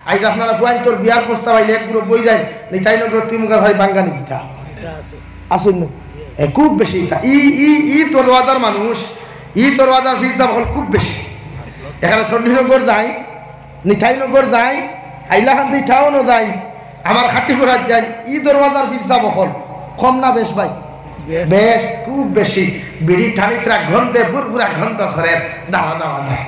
আইজ আপনারা ফুয়াইন তোর বিয়ার প্রস্তাব আইলে এক গুলো বই যায় নিতাই নগর তিমুগার হয় বাঙ্গানি গীতা আসুন না খুব বেশি এটা ই তরওয়াদার মানুষ ই তরওয়াদার ফিরসাব হল খুব বেশি এখানে চণ্ডীনগর যায় নিতাইনগর যায় হাইলাকান্দি টাউনও যায় আমার খাটি করার যায় ই দরওয়াজার ফিরসাব হল কম না বেশ ভাই বেশ খুব বেশি বিড়ি ঠানিতরা ঘন্টে বুড়বুড়া ঘন্ট করে দাওয়া দাওয়া দেয়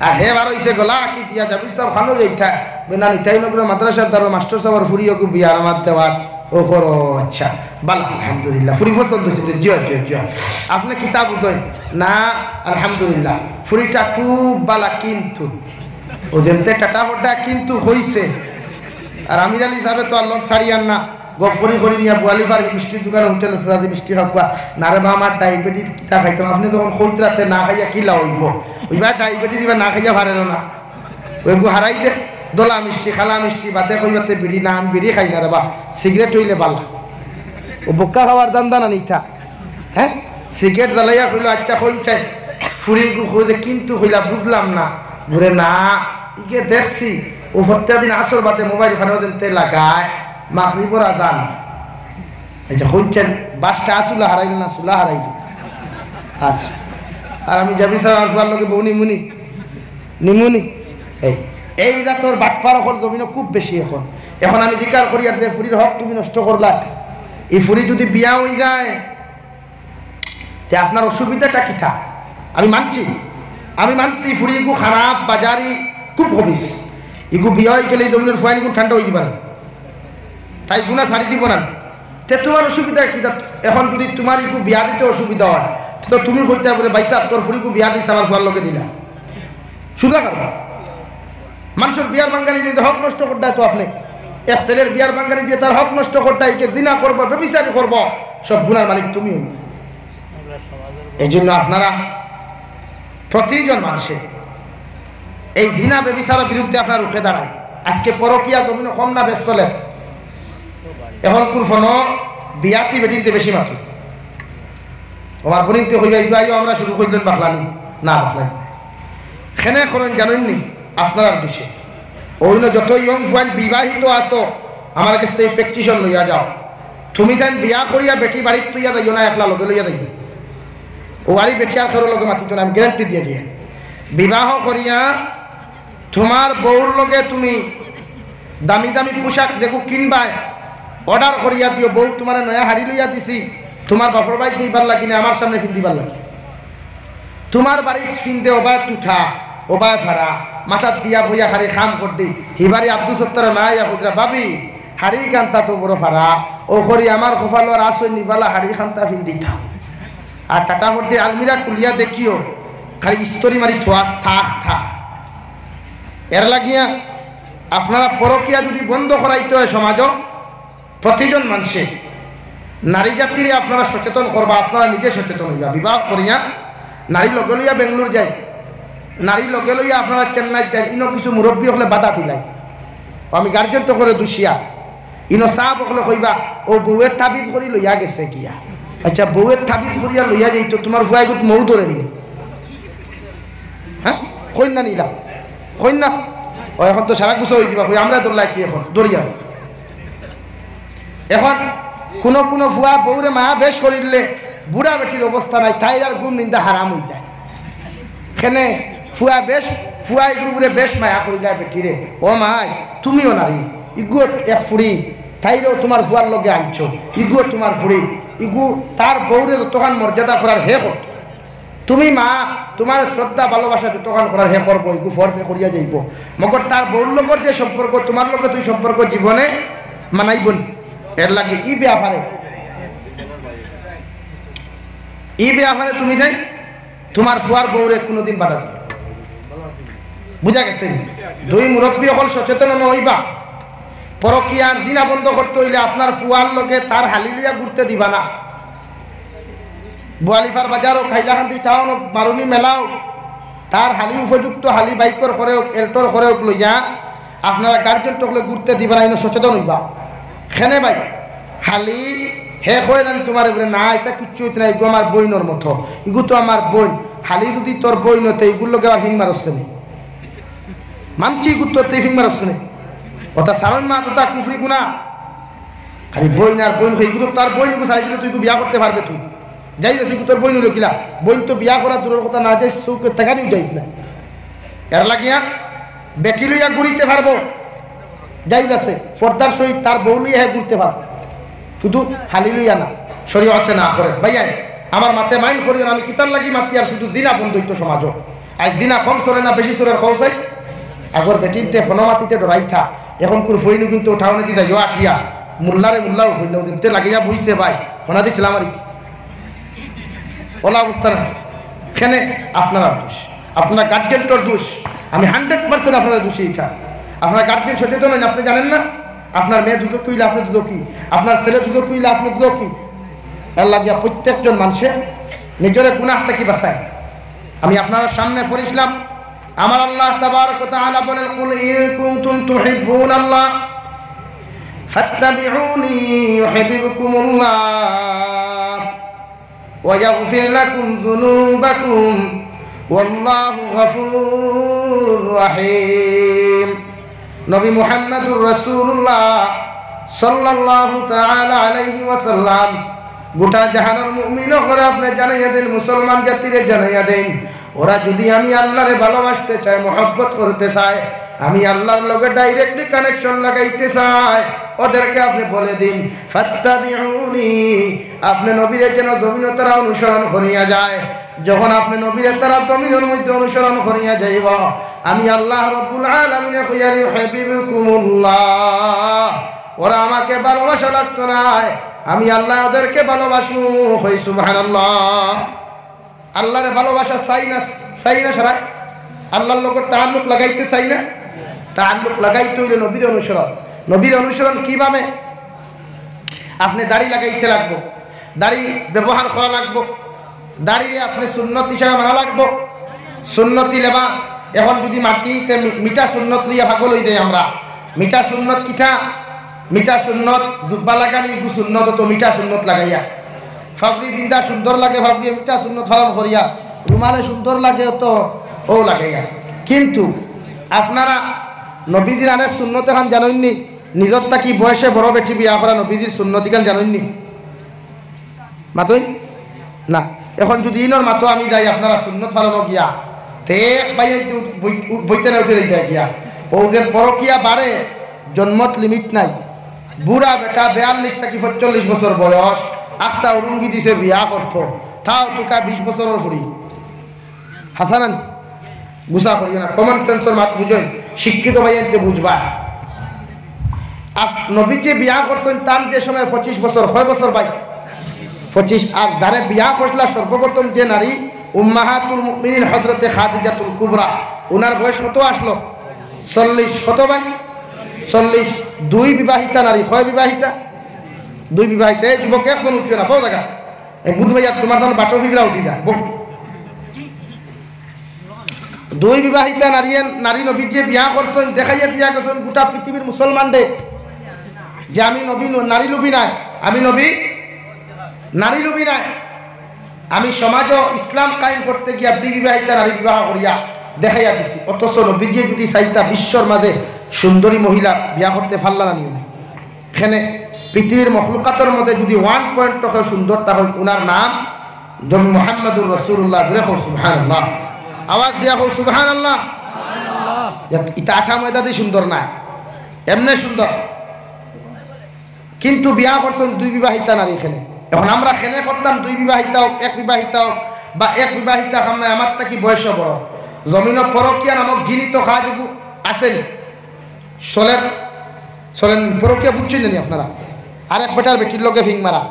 আর হে বার হইছে গলা কি দিয়া যাবি সব খানো যাইতা বেনা নিতাইনগর মাদ্রাসার দ্বারা মাস্টার সাহেবের ফুরিয়কে বিয়ার আমার দেওয়ার ও করো আচ্ছা বালা আলহামদুলিল্লাহ ফুরি পছন্দ হয়েছে জিয়া জিয়া জিয়া আপনি কিতাব বুঝেন না আলহামদুলিল্লাহ ফুরিটা খুব বালা কিন্তু ও যেমতে টাটা ফোটা কিন্তু হইছে আর আমির আলী সাহেব তো আর লোক ছাড়িয়ান না গফরি করি নিয়া বোয়ালিফার মিষ্টির দোকানে হোটেলে সাজাদি মিষ্টি খাওয়া নারে বা আমার ডায়াবেটিস কিতা খাইতাম আপনি যখন খৈতরাতে না খাইয়া কিলা হইব ওইবার ডায়াবেটিস দিবা না খাইয়া পারেন না ওইগু হারাইতে দোলা মিষ্টি খালা মিষ্টি বাদে কইবাতে বিড়ি না আমি বিড়ি খাই না রে বা সিগারেট হইলে বালা ও বোকা খাওয়ার দান্দা না নিতা হ্যাঁ সিগারেট জ্বালাইয়া কইল আচ্ছা কইন চাই ফুরি গু কইলে কিন্তু কইলা বুঝলাম না ঘুরে না ইকে দেখছি ও প্রত্যেক দিন আসর বাদে মোবাইল খানেও দিনতে লাগায় মাগরিবর আযান এই যে কইছেন বাসটা আসুলা হারাইল না সুলা হারাইল আচ্ছা আর আমি যাবি স্যার আর লোকে বউনি মুনি নিমুনি এই যা তোর বাটপার হল জমিন খুব বেশি এখন আমি ধিকার করি আর যে ফুরির হক তুমি নষ্ট করলা এই ফুরি যদি বিয়া হয়ে যায় তে আপনার অসুবিধাটা কি থা আমি মানছি ফুরি ইগু খারাপ বাজারি খুব হবিস ইগু বিয়া হয়ে গেলে এই জমিনের ফুয়াইন ইগু ঠান্ডা হয়ে দিবা না তাই গুণা ছাড়ি দিব না তে তোমার অসুবিধা কি এখন যদি তোমার ইগু বিয়া দিতে অসুবিধা হয় তো তুমি কইতে বলে বাইসা তোর ফুরিগু বিয়া দিস আমার ফুয়ার লোকে দিলা সুদা করবা মানুষের বিয়ার বাঙ্গানি দিয়ে হক নষ্ট করতে তো আপনি এক ছেলের বিয়ার বাঙ্গানি দিয়ে তার হক নষ্ট করতে কে দিনা করবো ব্যবিচারী করবো সব গুণার মালিক তুমি এই জন্য আপনারা প্রতিজন মানুষে এই দিনা ব্যবিচারের বিরুদ্ধে আপনার রুখে দাঁড়ায় আজকে পরকিয়া জমিন কম না বেশ চলে এখন কুরফন বিয়াতি বেটিনতে বেশি মাত্র আমার বনিতে হইবা ইবাইও আমরা শুরু করলেন বাখলানি না বাখলানি খেনে করেন জানেননি আপনার দোষে অন্য যত ইয়ং ফুয়ান বিবাহিত আসো আমার কাছ থেকে প্রেকটিশন লইয়া যাও তুমি তাই বিয়া করিয়া বেটি বাড়িত তুইয়া যাইও না একলা লগে লইয়া যাইও ও বাড়ি বেটি আর সরো লগে মাতিত না আমি গ্যারান্টি দিয়ে যাই বিবাহ করিয়া তোমার বউর লগে তুমি দামি দামি পোশাক দেখো কিনবাই অর্ডার করিয়া দিও বউ তোমার নয়া হাড়ি লইয়া দিছি তোমার বাপর বাড়ি দিবার লাগি না আমার সামনে ফিন্দিবার লাগি তোমার বাড়ির ফিনতে ওবা টুঠা ওবা ভাড়া মাথার দিয়া বইয়া হারি খাম করদি হিবারি আব্দুল সত্তর মায়া খুদরা ভাবি হাড়ি কান্তা তো বড় ভাড়া ও করি আমার খোফালোর আসই নিবালা হাড়ি খান্তা ফিন দিতাম আর টাটা হতে আলমিরা কুলিয়া দেখিও খালি স্তরি মারি থোয়া থাক থাক এর লাগিয়া আপনারা পরকিয়া যদি বন্ধ করাইতে হয় সমাজ প্রতিজন মানুষে নারী জাতিরে আপনারা সচেতন করবা আপনারা নিজে সচেতন হইবা বিবাহ করিয়া নারী লগে লইয়া বেঙ্গলোর যায় নারী লগে লইয়া আপনারা চেন্নাই যায় ইনো কিছু মুরব্বী হলে বাধা দিলাই আমি গার্জেন তো করে দুষিয়া ইনো সাহাব হলে কইবা ও বউয়ের তাবিজ করি লইয়া গেছে গিয়া আচ্ছা বউয়ের তাবিজ করিয়া লইয়া যাইত তোমার ফুয়াইগুত মৌ ধরেনি হ্যাঁ কইন না নিলা কইন না ও এখন তো সারা গুছো হয়ে দিবা কই আমরা দৌড়লাই কি এখন দৌড়িয়া এখন কোনো কোনো ফুয়া বউরে মায়া বেশ করিলে বুড়া বেটির অবস্থা নাই তাই আর ঘুম নিন্দা হারাম হয়ে যায় এখানে ফুয়া বেশ ফুয়া ইগুরে বেশ মায়া করিলা বেটিরে ও মাই তুমিও নারী ইগু এক ফুড়ি তাইরেও তোমার ফুয়ার লগে আনছো ইগু তোমার ফুড়ি ইগু তার বউরে যতক্ষণ মর্যাদা করার হে করত তুমি মা তোমার শ্রদ্ধা ভালোবাসা যতক্ষণ করার হে করবো ইগু ফর্ফে করিয়া যাইব মগর তার বউর লগর যে সম্পর্ক তোমার লগে তুই সম্পর্ক জীবনে মানাইবন এর লাগে ই ব্যাপারে তুমি যাই তোমার ফুয়ার বউরে কোনোদিন বাধা দিও বুঝা গেছে দুই মুরব্বী হল সচেতন হইবা পরকিয়ার দিনা বন্ধ করতে হইলে আপনার ফুয়ার লগে তার হালি লইয়া ঘুরতে দিবা না বোয়ালিফার বাজারও খাইলাকান্দি টাউন মারুনি মেলাও তার হালি উপযুক্ত হালি বাইকর করেও এল্টোর করেও লইয়া আপনারা গার্জেন টকলে ঘুরতে দিবা না সচেতন হইবা খেনে ভাই হালি হে কয় না তোমার এবারে না এটা কিচ্ছু হইতে না এগুলো আমার বইনর মতো এগু তো আমার বইন হালি যদি তোর বইন হতে এগুলোকে আবার হিং মারছে নি মানছি গুত্তর তেফিং মারস নে ওটা সারণ মা তোতা কুফরি গুনা খালি বইন আর বইন হয়ে গুরু তার বইন সারাই দিলে তুই বিয়া করতে পারবে তুই যাই যাচ্ছি তোর বইন হলো কিলা বইন তো বিয়া করা দূরের কথা না যাই চৌকে টাকা নিয়ে যাইস না এর লাগিয়া বেটি লইয়া ঘুরিতে পারবো যাই যাচ্ছে ফর্দার সহিত তার বউ লইয়া ঘুরতে পারবো শুধু হালি লইয়া না শরীয়তে না করে ভাইয়াই আমার মাথায় মাইন্ড করিও আমি কিতার লাগি মাতি আর শুধু দিনা বন্ধুত্ব সমাজও আর দিনা কম সরে না বেশি সরের খোঁচাই আগর বেটিনতে ফনমাতিতে ডরাইথা এখন কুর ফইনু কিন্তু উঠাও নাকি যাই আঠিয়া মুল্লারে মুল্লাও ফইনু দিতে লাগিয়া বুঝছে ভাই ফোনা দিয়ে ঠেলামারি ওলা অবস্থা না এখানে আপনারা দোষ আপনার গার্জেন্টর দোষ আমি 100% আপনারা দোষী এখানে আপনার গার্জেন সচেতন হন আপনি জানেন না আপনার মেয়ে দুধ কইলে আপনি দুধ কি আপনার ছেলে দুধ কইলে আপনি দুধ কি আল্লাহ দিয়া প্রত্যেকজন মানুষের নিজের গুনাহ থেকে বাঁচায় আমি আপনার সামনে পড়িছিলাম আমার আল্লাহ তাবারক ওয়া তাআলা বলেন কুল ইন কুনতুম তুহিব্বুনাল্লাহ ফাত্তাবিউনি ইউহিব্বুকুমুল্লাহ ওয়া ইয়াগফির লাকুম যুনুবাকুম ওয়াল্লাহু গফুরুর রহিম নবী মুহাম্মদুর রাসূলুল্লাহ সাল্লাল্লাহু তাআলা আলাইহি ওয়াসাল্লাম গোটা জাহানের মুমিন করে আপনি জানাইয়া দেন মুসলমান জাতিরে জানাইয়া দেন ওরা যদি আমি আল্লাহরে ভালোবাসতে চায় মহব্বত করতে চায় আমি আল্লাহর লগে ডাইরেক্টলি কানেকশন লাগাইতে চাই ওদেরকে আপনি বলে দিন ফাত্তাবিউনি আপনি নবীরে যেন জমিন তারা অনুসরণ করিয়া যায় যখন আপনি নবীরে তারা জমিনের মধ্যে অনুসরণ করিয়া যাইব আমি আল্লাহ রাব্বুল আলামিন কইয়ারি হাবিবুকুমুল্লাহ ওরা আমাকে ভালোবাসা লাগতো না আমি আল্লাহ ওদেরকে ভালোবাসবো কই সুবহানাল্লাহ আল্লাহরে ভালোবাসা চাই না সারা আল্লাহর লোক তাআল্লুক লাগাইতে চাই না তাআল্লুক লাগাইতে হইলে নবীর অনুসরণ কিভাবে আপনি দাড়ি লাগাইতে লাগবো দাড়ি ব্যবহার করা লাগবো দাড়িরে আপনি সুন্নত হিসাবে মানা লাগবো সুন্নতি লেবাস এখন যদি মাটিতে মিঠা সুন্নত লইয়া ভাগল হই যাই আমরা মিঠা সুন্নত কিথা মিঠা সুন্নত জুব্বা লাগানি গু সুন্নত তো মিঠা সুন্নত লাগাইয়া ফাবরি ফিন্দা সুন্দর লাগে ফাবরি মিঠা সুন্নত পালন করিয়া রুমালে সুন্দর লাগে তো ও লাগাইয়া কিন্তু আপনারা নবীদের আনের সুন্নত এখন জানেননি নিজর তাকি বয়সে বড় বেটি বিয়া করা নবীদের সুন্নতি গান জানেননি মাতই না এখন যদি ইনর মাতো আমি যাই আপনারা সুন্নত পালন গিয়া তে বাইরে বইতে না উঠে যাইবে গিয়া ও যে পরকিয়া বাড়ে জন্মত লিমিট নাই বুড়া বেটা 42 থেকে 45 বছর বয়স আটটা উরুঙ্গি দিছে বিয়া করতো তাও তোকা 20 বছরের ফুরি হাসানান গুসা করিও না কমন সেন্সর মাত বুঝেন শিক্ষিত ভাইয়াতে বুঝবা নবী যে বিয়া করছেন তার যে সময় 25 বছর 6 বছর ভাই 25 আর যারে বিয়া করলা সর্বপ্রথম যে নারী উম্মাহাতুল মুমিনিন হযরতে খাদিজাতুল কুবরা ওনার বয়স কত আসলো 40 কত ভাই 40 দুই বিবাহিতা নারী কয় বিবাহিতা দুই বিবাহিতা এই যুবক এখন উঠছে না পাও দেখা এই বুধ ভাই আর তোমার তখন বাটো ফিগরা উঠি যা দুই বিবাহিতা নারী নবী যে বিয়া করছেন দেখাইয়া দিয়া গেছেন গোটা পৃথিবীর মুসলমানদের যে আমি নবী নারী লুবি নাই আমি নবী নারী লুবি নাই আমি সমাজ ইসলাম কায়েম করতে গিয়া দুই বিবাহিতা নারী বিবাহ করিয়া দেখাইয়া দিছি অথচ নবী যে যদি চাইতা বিশ্বর মাঝে সুন্দরী মহিলা বিয়া করতে পারলা না নিয়ে এখানে পৃথিবীর মখলুকাতের মধ্যে যদি 1 পয়েন্ট সুন্দর তাহলে উনার নাম জমি মুহাম্মদুর রাসূলুল্লাহ সুবহানাল্লাহ আওয়াজ দিয়া হোক সুবহানাল্লাহ এটা আঠা ময়দা দিয়ে সুন্দর না এমনি সুন্দর কিন্তু বিয়া করছেন দুই বিবাহিতা নারী এখানে এখন আমরা খেনে করতাম দুই বিবাহিতা হোক এক বিবাহিতা হোক বা এক বিবাহিতা সামনে আমার তাকি বয়স বড় জমিন পরকিয়া নামক ঘৃণিত কাজগু আসেনি চলেন পরকিয়া বুঝছেন নি আপনারা আরেক বেটার বেটির লোকে ফিং মারা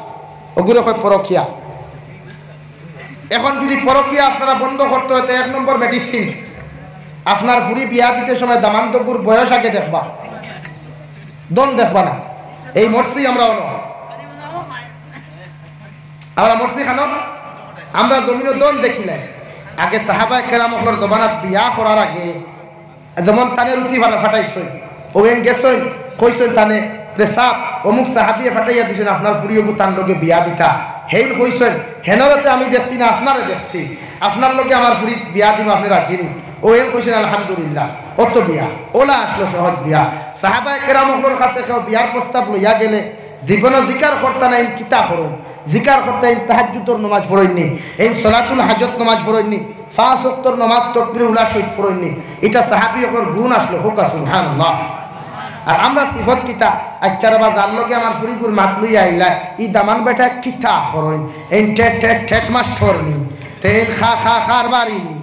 ওগুলো হয় পরকিয়া এখন যদি পরকিয়া আপনারা বন্ধ করতে হয় 1 নম্বর মেডিসিন আপনার ফুরি বিয়া দিতে সময় দামান্তকুর বয়স আগে দেখবা দন দেখবা না এই মরসি আমরা মরসি খানো আমরা জমিন দন দেখি নাই আগে সাহাবায়ে কেরামর দবানাত বিয়া করার আগে যেমন তানের রুটি ফাটাইছই ওয়েন গেছই কইছেন তানে প্রেসাব অমুক সাহাবিয়ে ফাটাইয়া দিছেন আপনার ফুরিয়বু তার লগে বিয়া দিতা হেইন কইছেন হেনরতে আমি দেখছি না আপনারে দেখছি আপনার লগে আমার ফুরি বিয়া দিব আপনি রাজি নি ও হেন কইছেন আলহামদুলিল্লাহ অত বিয়া ওলা আসলো সহজ বিয়া সাহাবায়ে কেরামগুলোর কাছে কেউ বিয়ার প্রস্তাব লইয়া গেলে জীবন জিকার করতে নাই কিতা করুন জিকার করতে তাহাজ্জুদের নামাজ পড়েননি এই সালাতুল হাজত নামাজ পড়েননি 5 ওয়াক্তের নামাজ তাকবীর উলা শহীদ পড়েননি এটা সাহাবীদের গুণ আসলো হোক সুবহানাল্লাহ আর আমরা সিফত কিতা আচ্ছার বা যার লগে আমার ফুরিগুর মাত লইয়া আইলা ই দামান বেটা কিতা করইন এই টেট টেট টেট মাস্টার নি তেন খা খা খার বাড়ি নি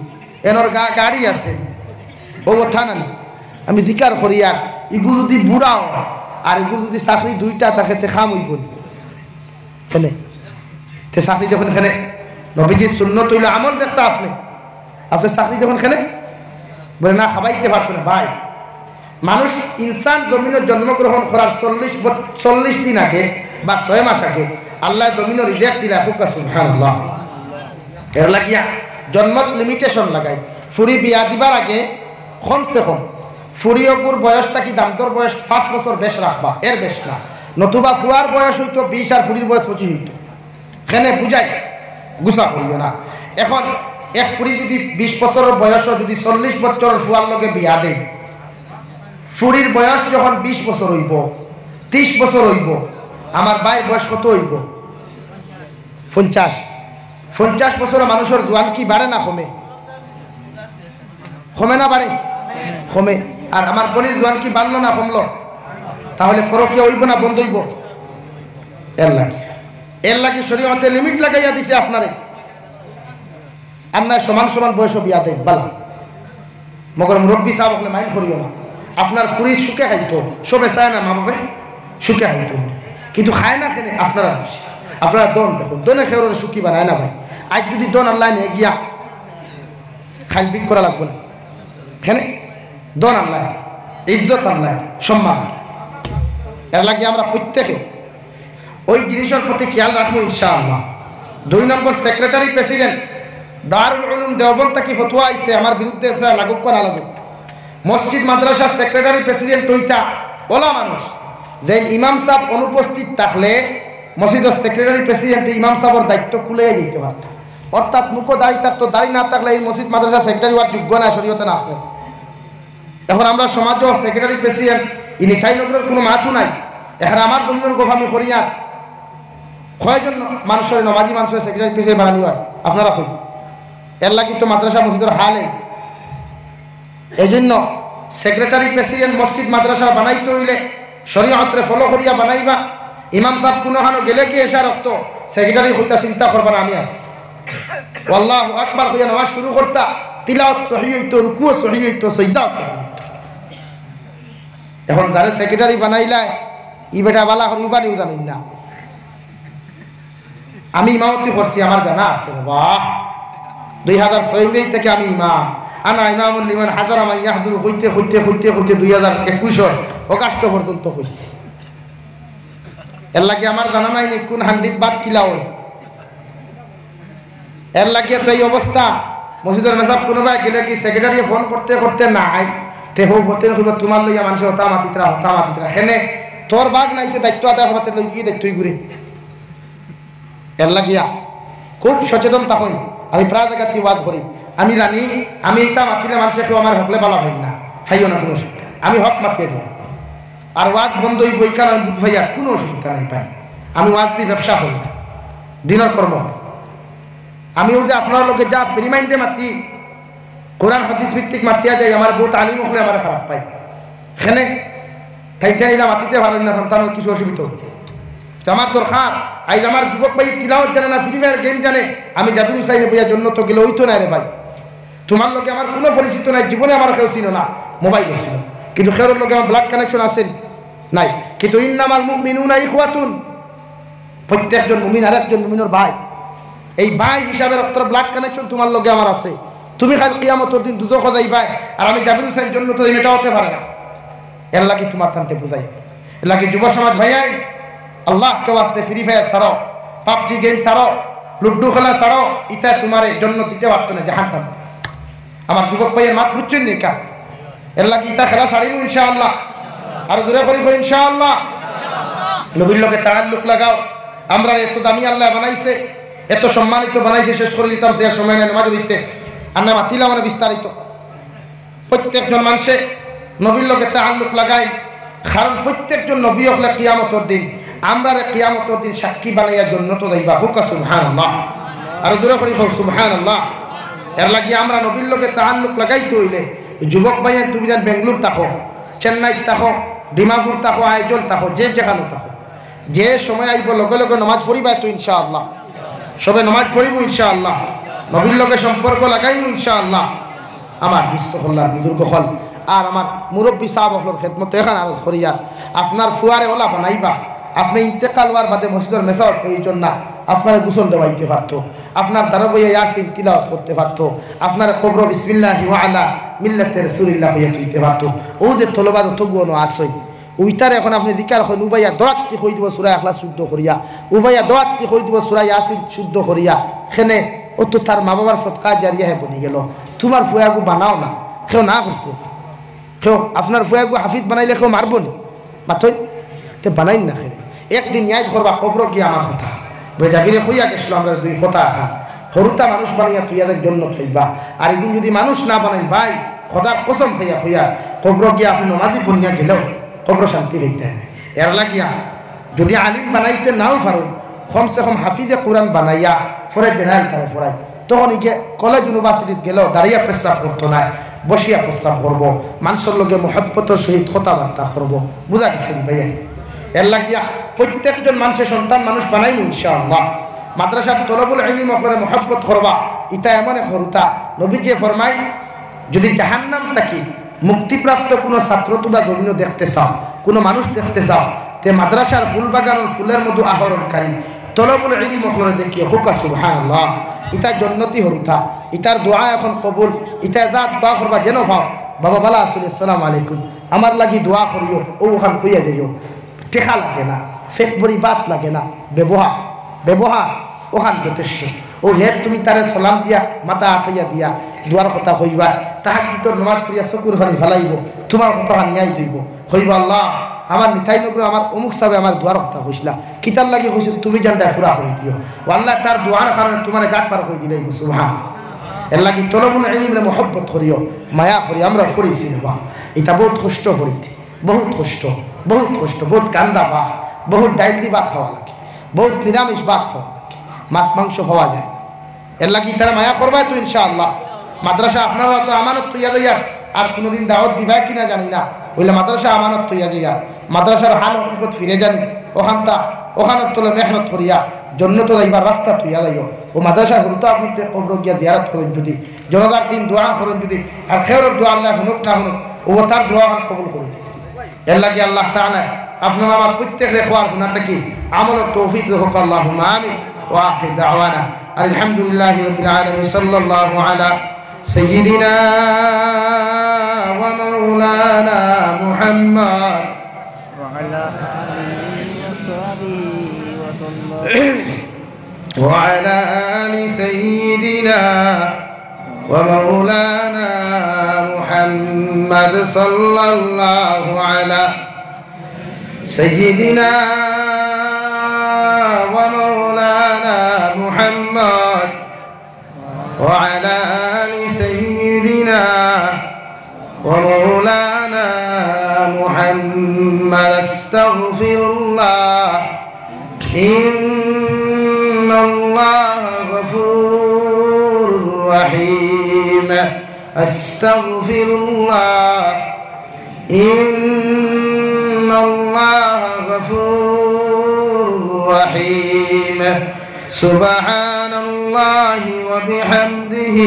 এনর গাড়ি আছে ও কথা না আমি জিকার করি আর ইগু যদি বুড়াও আর এগুলো যদি চাকরি দুইটা থাকে তে খাম হইব কেনে তে চাকরি যখন খেনে নবীজির সুন্নত হইলে আমল দেখতে আপনি চাকরি যখন খেনে বলে না খাবাইতে পারতো না ভাই মানুষ ইনসান জমিনের জন্মগ্রহণ করার 40 দিন আগে বা 6 মাস আগে আল্লাহ জমিনের রিজেক্ট দিলা হুকা সুবহানাল্লাহ এর লাগিয়া জন্মত লিমিটেশন লাগাই ফুরি বিয়া দিবার আগে কমসে কম ফুরিয়পুর বয়সটা কি দামতর বয়স 5 বছর বেশ রাখবা এর বেশ না নতুবা ফুয়ার বয়স হইতো 20 আর ফুরির বয়স 25 হইতো এখানে বুঝাই গুছা করিও না এখন এক ফুরি যদি 20 বছরের বয়সও যদি 40 বছরের ফুয়ার লগে বিয়া দেয় ফুরির বয়স যখন 20 বছর হইব 30 বছর হইব আমার ভাইয়ের বয়স কত হইব 50 বছরের মানুষের জোয়ান কি বাড়ে না কমে কমে না বাড়ে কমে আর আমার বোনের জোয়ান কি বাড়লো না কমলো তাহলে পরকীয়া হইব না বন্ধ হইব এর লাগে শরীয়তে লিমিট লাগাইয়া দিছে আপনারে আপনার সমান সমান বয়স বিয়া দেন বালা মগর মুরব্বী সাহেব হলে মাইন্ড করিও না আপনার ফুরির সুখে খাইতো সবে চায় না মা বাবা সুখে খাইতো কিন্তু খায় না খেনে আপনারা বেশি আপনারা দন দেখুন দনে খেয়ে সুখী বানায় না ভাই আজ যদি দন আল্লাহ নিয়ে গিয়া খাইল বিক করা লাগবে না খেনে দন আল্লাহ ইজ্জত আল্লাহ সম্মান এর লাগে আমরা প্রত্যেকে ওই জিনিসের প্রতি খেয়াল রাখবো ইনশাআল্লাহ 2 নম্বর সেক্রেটারি প্রেসিডেন্ট দারুল উলুম দেওবন্দ থেকে ফতোয়া আইছে আমার বিরুদ্ধে লাগুক করা লাগুক মসজিদ মাদ্রাসার সেক্রেটারি প্রেসিডেন্ট হইতা ওলা মানুষ যে ইমাম সাহেব অনুপস্থিত থাকলে মসজিদের সেক্রেটারি প্রেসিডেন্ট ইমাম সাহেবের দায়িত্ব খুলে দিতে পারত অর্থাৎ মুখো দাড়ি থাকতো দাড়ি না থাকলে এই মসজিদ মাদ্রাসা সেক্রেটারি হওয়ার যোগ্য না শরীয়তে না আসবে এখন আমরা সমাজও সেক্রেটারি প্রেসিডেন্ট ই নিতাইনগরের কোনো মাথু নাই এখানে আমার জমির গোফামি করিয়ার কয়জন মানুষের নমাজি মানুষের সেক্রেটারি প্রেসিডেন্ট বানানি হয় আপনারা কই এর লাগি তো মাদ্রাসা মসজিদের হালে এই জন্য সেক্রেটারি প্রেসিডেন্ট মসজিদ মাদ্রাসা বানাইতে হইলে শরীয়তরে ফলো করিয়া বানাইবা ইমাম সাহেব কোনোখানো গেলে কি এসা রক্ত সেক্রেটারি হইতা চিন্তা করবা না আমি আছি আল্লাহু আকবার হইয়া নামাজ শুরু করতা তিলাওয়াত সহিহ হইতো রুকুও সহিহ হইতো সিজদা সহিহ হইতো এখন যারা সেক্রেটারি বানাইলা ই বেটা বালা করিবা নিউ জানিন না আমি ইমামতি করছি আমার জানা আছে বাহ 2006 থেকে আমি ইমাম আনা ইমামুল লিমান হাজারা মান ইয়াহদুরু হইতে 2021 অগাস্ট পর্যন্ত হইছে এর লাগে আমার জানা নাই কোন হান্ডিত বাদ কিলাও এর লাগে তো এই অবস্থা মসজিদের মেসাব কোনোবাই গেলে কি সেক্রেটারি ফোন করতে করতে নাই তে হো হতে হইব তোমার লইয়া মানুষ হতা মাতিতরা হেনে তোর বাগ নাইতে দায়িত্ব আদায় হতে লই কি দায়িত্বই ঘুরে এর লাগিয়া খুব সচেতন তখন আমি প্রায় জায়গাতে ওয়াজ করি আমি জানি আমি এইটা মাতিলে মানুষের কেউ আমার হকলে বলা হয় না ফাইও না কোনো অসুবিধা আমি হক মাতিয়ে দিই আর ওয়াজ বন্ধ হইব এই কারণে বুধ ভাইয়া কোনো অসুবিধা নাই পাই আমি ওয়াজ দিয়ে ব্যবসা করি দিনের কর্ম করি আমিও যে আপনার লোকে যা ফ্রি মাইন্ডে মাতি কোরআন হাদিস ভিত্তিক মাতিয়া যাই আমার বউ তালিম হলে আমার খারাপ পাই সেনে ঠাইটা নিলাম মাতিতে পারেন না সন্তানের কিছু অসুবিধা হইতে তো আমার দরকার আজ আমার যুবক ভাই তিলাওয়াত জানে না ফ্রি ফায়ার গেম জানে আমি জাবির হুসাইনে বইয়ার জন্য তো গেলে হইতো না রে ভাই তোমার লোকে আমার কোনো পরিচিত নাই জীবনে আমার কেউ ছিল না মোবাইলও ছিল কিন্তু খেরোর লোকে আমার ব্লাড কানেকশন আছেন নাই কিন্তু ইন্নামাল মুমিনুনা ইখওয়াতুন প্রত্যেকজন মুমিন আর একজন মুমিনের ভাই এই ভাই হিসাবে রক্তের ব্লাড কানেকশন তোমার লোকে আমার আছে তুমি খালি কিয়ামতের দিন দুজখ যাইবা আর আমি জাবির হুসাইনের জন্য তো এটা হতে পারে না এর লাগি তোমার থানতে বুঝাই এর লাগি যুব সমাজ ভাইয়াই আল্লাহ কে ওয়াস্তে ফ্রি ফায়ার ছাড়ো পাবজি গেম ছাড়ো লুডু খেলা ছাড়ো ইটা তোমার জন্য দিতে পারতো না জাহান্নাম আমার যুবক ভাইয়ের মাত বুঝছেন নি কা এর লাগি ইটা খেলা ছাড়িব ইনশাআল্লাহ আর দূরে করি ইনশাআল্লাহ। নবীর লগে তাআল্লুক লাগাও। আমরা এত দামি আল্লাহ বানাইছে, এত সম্মানিত বানাইছে, শেষ করে দিতাম সে সময় না নামাজ হইছে আর না মাতিলা মানে বিস্তারিত। প্রত্যেকজন মানুষে নবীর লগে তাআল্লুক লাগাই, কারণ প্রত্যেকজন নবী হলে কিয়ামতের দিন আমরা কিয়ামতের দিন সাক্ষী বানাইয়ার জন্য তো যাইবা। হুকা সুবহানাল্লাহ। আর দূরে করি সুবহানাল্লাহ। এর লাগি আমরা নবীর লগে তাআল্লুক লাগাইতে হইলে যুবক ভাইয়ের তুমি যেন বেঙ্গলোর থাকো, চেন্নাই থাকো, ডিমাপুর থাকো, আইজল থাকো, যে যেখানে থাকো, যে সময় আইব লগে লগে নমাজ পড়িবা তো ইনশাআল্লাহ। সবে নমাজ পড়িব ইনশাআল্লাহ, নবীর লগে সম্পর্ক লাগাইব ইনশাআল্লাহ। আমার বিস্তহল্লার বুজুর্গ হল আর আমার মুরব্বী সাহাব হলর খেদমত এখানে আরজ করিয়া আপনার ফুয়ারে ওলা বানাইবা। আপনি ইন্তেকাল হওয়ার বাদে মসজিদের মেসাওয়ার প্রয়োজন না, আপনার গোসল দেওয়াইতে পারতো, আপনার দারবইয়া ইয়াসিন তিলাওয়াত করতে পারতো, আপনার কবর বিসমিল্লাহি ওয়া আলা মিল্লাতি রাসূলিল্লাহ হইয়া তুইতে পারতো। ও যে তলবাদ তগুনো আসই উইতার এখন আপনি দিকার হন উবাইয়া দোয়াত্তি কই দিব সূরা ইখলাস শুদ্ধ করিয়া, উবাইয়া দোয়াত্তি কই দিব সূরা ইয়াসিন শুদ্ধ করিয়া, খেনে ও তো তার মা বাবার সদকা জারিয়া হে বনি গেল। তোমার ফুয়াগু বানাও না, কেউ না করছে, কেউ আপনার ফুয়াগু হাফিজ বানাইলে কেউ মারব না, মাথই তে বানাইন না। খেলে একদিন ইয়াদ করবা কবর কি আমার কথা বেজাবিরে হইয়া গেছিল। আমরা দুই কথা আখা হরুতা মানুষ বানাইয়া তুই ইয়াদের জন্য খাইবা, আর এগুন যদি মানুষ না বানাই ভাই খোদার কসম খাইয়া হইয়া কবর গিয়া আপনি নমাজি বনিয়া গেলেও কবর শান্তি হইতে না। এর লাগিয়া যদি আলিম বানাইতে নাও পারুন, কমসে কম হাফিজে কোরআন বানাইয়া ফরে জেনারেল তারে ফরাই, তখন গিয়ে কলেজ ইউনিভার্সিটিত গেলেও দাঁড়িয়া প্রস্রাব করতো না, বসিয়া প্রস্রাব করবো, মানুষের লগে মহব্বতের সহিত কথাবার্তা করবো। বুঝা গেছে ভাইয়া? এর লাগিয়া প্রত্যেকজন মানুষের সন্তান মানুষ বানাইব ইনশাআল্লাহ। মাদ্রাসার তলবুল ইলম আপনারা মহব্বত করবা, ইটা এমন এক হরুতা নবী যে ফরমাই যদি জাহান্নাম থাকি মুক্তিপ্রাপ্ত কোনো ছাত্র তোমরা জমিন দেখতে চাও, কোনো মানুষ দেখতে চাও, তে মাদ্রাসার ফুল বাগানের ফুলের মধু আহরণকারী তলবুল ইলম আপনারা দেখিয়ে হুকা সুবহানাল্লাহ। ইটার জন্নতি হরুতা, ইটার দোয়া এখন কবুল, ইটা যা দোয়া করবা যেন ভাও বাবা বালা আসলে আসসালামু আলাইকুম আমার লাগি দোয়া করিও, ও ওখান হইয়া যাইও, টেকা লাগে না, ফেট বড়ি বাত লাগে না, ব্যবহার ওখান যথেষ্ট। ও হের তুমি তার সালাম দিয়া মাথা আঠাইয়া দিয়া দুয়ার কথা হইবা, তাহার ভিতর নমাজ পড়িয়া চকুর ফানি ফেলাইব, তোমার কথা নিয়াই দইব, হইবা আল্লাহ আমার নিথাই নগর আমার অমুক সাহেব আমার দুয়ার কথা কইসলা, কিতার লাগে কইছিল তুমি জানডায় ফুরা করে দিও, ও আল্লাহ তার দোয়ার কারণে তোমার গাঁট পার করে দিলাইব। সুবহান। এর লাগি তলবুল ইলমে মহব্বত করিও, মায়া করি আমরা পড়েছি বা এটা বহুত কষ্ট করিতে, বহুত কষ্ট, বহুত কান্দা ভাত, বহুত ডাইল দি ভাত খাওয়া লাগে, বহুত নিরামিষ ভাত খাওয়া লাগে, মাছ মাংস খাওয়া যায় না। এর লাগি তারা মায়া করবা তো ইনশাআল্লাহ। মাদ্রাসা আপনারা তো আমানত তৈয়া যাইয়ার, আর কোনোদিন দাওয়াত দিবা কিনা জানি না, বললে মাদ্রাসা আমানত তৈয়া যাইয়ার, মাদ্রাসার হাল হকিকত ফিরে জানি, ওখানের তোলে মেহনত করিয়া জন্য তো যাইবার রাস্তা তৈয়া যাইও। ও মাদ্রাসা হরুতা আপনি কবর গিয়া জিয়ারত করেন যদি, জনতার দিন দোয়া করেন যদি, আর খেয়রের দোয়া আল্লাহ শুনুক না শুনুক, ও তার দোয়া কবুল করুন। এর লাগে আল্লাহ তাআলা আপনারা আমার প্রত্যেক রেখোয়ার গুনাহ থেকে আমলের তৌফিক হোক, আল্লাহুম্মা আমিন। ওয়া আখির দাওয়ানা আলহামদুলিল্লাহি রাব্বিল আলামিন। সাল্লাল্লাহু আলা সাইয়্যিদিনা ওয়া মাওলানা মুহাম্মদ ওয়া আলা আলিহি ওয়া সাহবিহি ওয়া সাল্লাম ওয়া আলা আলি সাইয়্যিদিনা ওয়া মাওলানা মুহাম্মদ সাল্লাল্লাহু আলা سيدنا ومولانا محمد وعلى آل سيدنا ومولانا محمد. استغفر الله إن الله غفور رحيم. استغفر الله إن الله غفور رحيم. سبحان الله وبحمده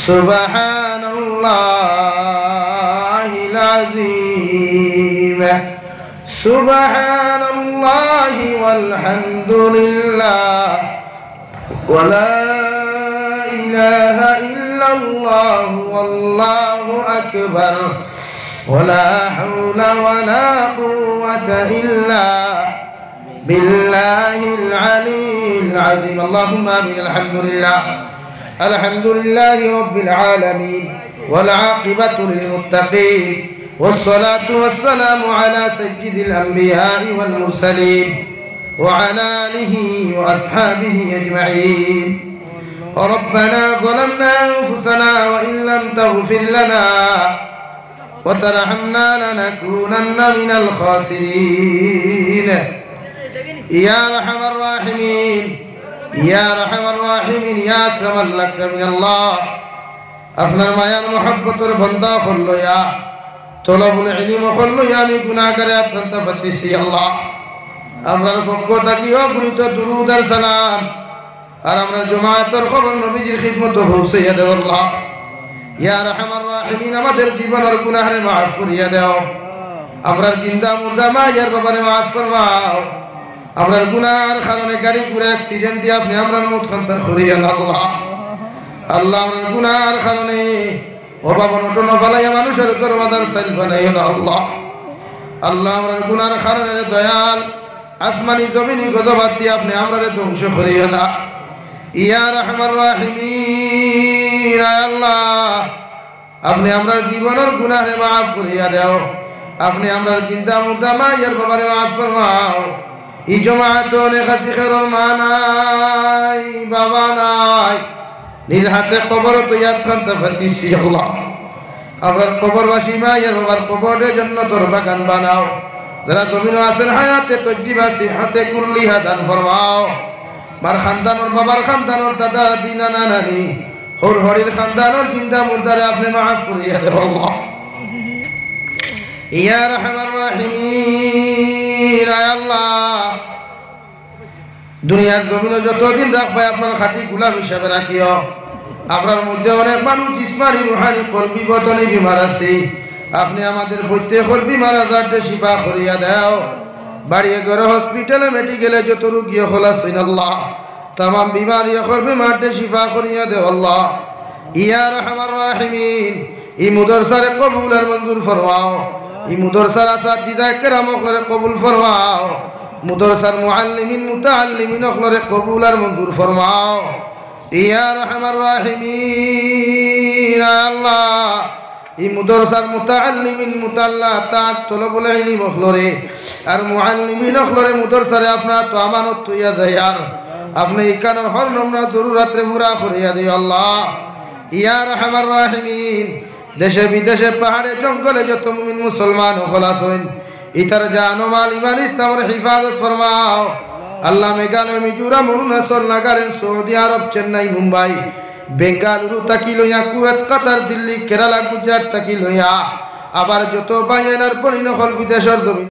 سبحان الله العظيم. سبحان الله والحمد لله ولا إله إلا الله والله أكبر ولا حول ولا قوة إلا بالله العلي العظيم. اللهم آمين. الحمد لله رب العالمين والعاقبة للمتقين والصلاة والسلام على سيد الأنبياء والمرسلين وعلى آله وأصحابه أجمعين. ربنا ظلمنا أنفسنا وإن لم تغفر لنا وترحمنا لنكونن من الخاسرين. يا أرحم الراحمين يا أرحم الراحمين يا أكرم الأكرمين الله আপনার মায়ার মহব্বতের বান্দা হলো ইয়া তলবুল ইলম হলো ইয়া আমি গুনাহগারে আত্মন্ত ফতিসি আল্লাহ আমরার পক্ষ থেকে অগণিত দুরূদ আর সালাম আর আমরা জামাতের খবর নবীজির খিদমত পৌঁছাইয়া দাও আল্লাহ। ইয়া আরহামার রাহিমিন আমাদের জীবনের গুনাহরে মাফ করিয়া দাও। আমরার জিন্দা মুর্দা মায়ের বাবারে মাফ ফরমাও। আমরার গুনাহর কারণে গাড়ি ঘোড়া অ্যাক্সিডেন্ট দিয়ে আপনি আমরার মুখ খান্তা করিয়া না আল্লাহ। আল্লাহ আমরার গুনাহর কারণে অভাব অনটন ফলাইয়া মানুষের দরবাজার সাইল বানাইও না আল্লাহ। আল্লাহ আমরার গুনাহর কারণে দয়াল আসমানি জমিনি গজবাদ দিয়ে আপনি আমরারে ধ্বংস করিও না। ইয়া রহমান রাহিমিন আল্লাহ আপনি আমরার জীবনের গুনাহরে মাফ করিয়া দাও। আপনি আমরার চিন্তা মুদ্দা মায়ের বাবারে মাফ ফরমাও। এই জমাত অনেক আসি খেরর মা নাই বাবা নাই নিজ হাতে কবর তৈয়ার খান্তা ফাতিসি আল্লাহ। আমরার কবরবাসী মায়ের বাবার কবরের জন্য তোর বাগান বানাও। যারা জমিনও আছেন হায়াতে তজ্জিবা সিহাতে কুল্লিহা দান ফরমাও। মার খানদানোর বাবার খানদানোর দাদা দাদি নানা নানি হর হরির খানদানোর জিন্দা মুর্দারে আপনি মাফ করিয়া দেও আল্লাহ। ইয়া রহমান রাহিমিন আল্লাহ দুনিয়ার জমিনে যতদিন রাখবে আপনার খাঁটি গোলাম হিসাবে রাখিও। আপনার মধ্যে অনেক মানুষ জিসমানি রুহানি কলবি বতনি বিমার আছে। আপনি আমাদের প্রত্যেকের বিমার আজারটা শিফা করিয়া দাও। বাড়িয়ে ঘরে হসপিটালে মেডিকেলে যত রুগী হল আছেন আল্লাহ তাম বিমারি বিমারটা শিফা করিয়া দেও আল্লাহ। ইয়া রহমান রাহিমিন ই মুদরসারে কবুল আর মঞ্জুর ফরমাও। ই মুদরসার আসাতিদা কেরাম অখলরে কবুল ফরমাও। মুদরসার মুআল্লিমিন মুতাআল্লিমিন অখলরে কবুল আর মঞ্জুর ফরমাও। ইয়া রহমান রাহিমিন আল্লাহ এই মুদরসার মুতাআল্লিমিন মুতাআল্লা তাআত তলবুল ইলম অখলরে আর মুআল্লিমিন অখলরে মুদরসারে আপনার তো আমানত হইয়া যায় আর আপনি ইকানোর হর নমনা জরুরাতে পুরা করিয়া দিও আল্লাহ। ইয়া রহমান রাহিমিন দেশে বিদেশে পাহাড়ে জঙ্গলে যত মুমিন মুসলমান হল আছেন ইতার জান মাল ইমান ইসলামের হিফাজত ফরমাও আল্লাহ। মেঘালয় মিজোরাম অরুণাচল নাগাল্যান্ড সৌদি আরব চেন্নাই মুম্বাই বেঙ্গালুরু তাকি লইয়া কুয়েত কাতার দিল্লি কেরালা গুজরাট তাকি লইয়া আবার যত বাইনার পরিণহল বিদেশের জমি